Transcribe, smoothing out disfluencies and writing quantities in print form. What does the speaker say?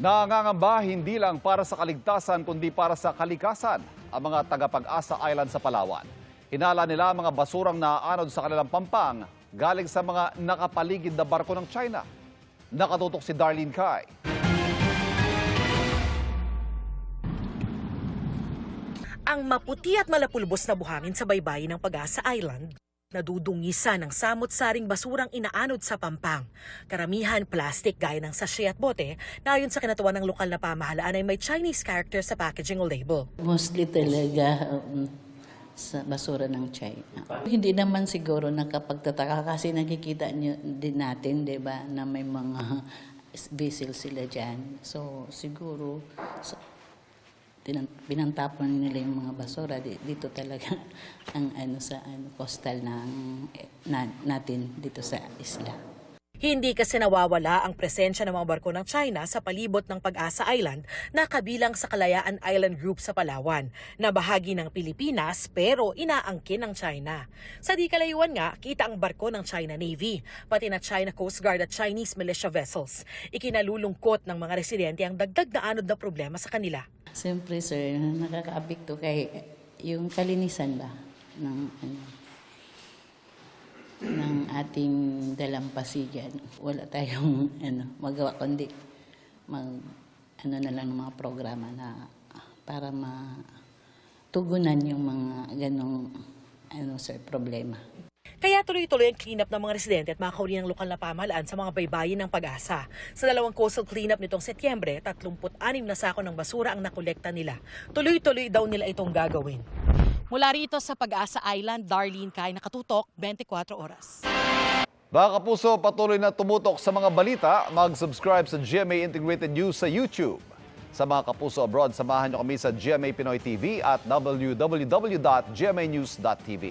Nangangamba hindi lang para sa kaligtasan kundi para sa kalikasan ang mga taga-Pag-asa Island sa Palawan. Hinala nila ang mga basurang naaanod sa kanilang pampang galing sa mga nakapaligid na barko ng China. Nakatutok si Darlene Kai. Ang maputi at malapulbos na buhangin sa baybayin ng Pag-asa Island, nadudungisa ng samot-saring basurang inaanod sa pampang. Karamihan plastic gaya ng sachet at bote na ayon sa kinatawan ng lokal na pamahalaan ay may Chinese character sa packaging o label. Mostly talaga sa basura ng China. Hindi naman siguro nakapagtataka kasi nakikita nyo din natin, di ba, na may mga vessel sila dyan. So siguro pinantapon nila yung mga basura dito talaga ang coastal natin dito sa isla. Hindi kasi nawawala ang presensya ng mga barko ng China sa palibot ng Pag-asa Island na kabilang sa Kalayaan Island Group sa Palawan, na bahagi ng Pilipinas pero inaangkin ng China. Sa di kalayuan nga, kita ang barko ng China Navy, pati na China Coast Guard at Chinese militia vessels. Ikinalulungkot ng mga residente ang dagdag na anod na problema sa kanila. Siyempre sir, nakaka-apekto kay yung kalinisan ba ng ating dalampasigan. Wala tayong magawa kundi na lang ng mga programa na para matugunan yung mga ganong problema. Kaya tuloy-tuloy ang cleanup ng mga residente at mga kaugnay ng lokal na pamahalaan sa mga baybayin ng Pag-asa. Sa dalawang coastal cleanup nitong Setyembre, 36 na sako ng basura ang nakolekta nila. Tuloy-tuloy daw nila itong gagawin. Mula rito sa Pag-asa Island, Darlene Kai, nakatutok, 24 oras. Mga kapuso, patuloy na tumutok sa mga balita. Mag-subscribe sa GMA Integrated News sa YouTube. Sa mga kapuso abroad, samahan niyo kami sa GMA Pinoy TV at www.gmanews.tv.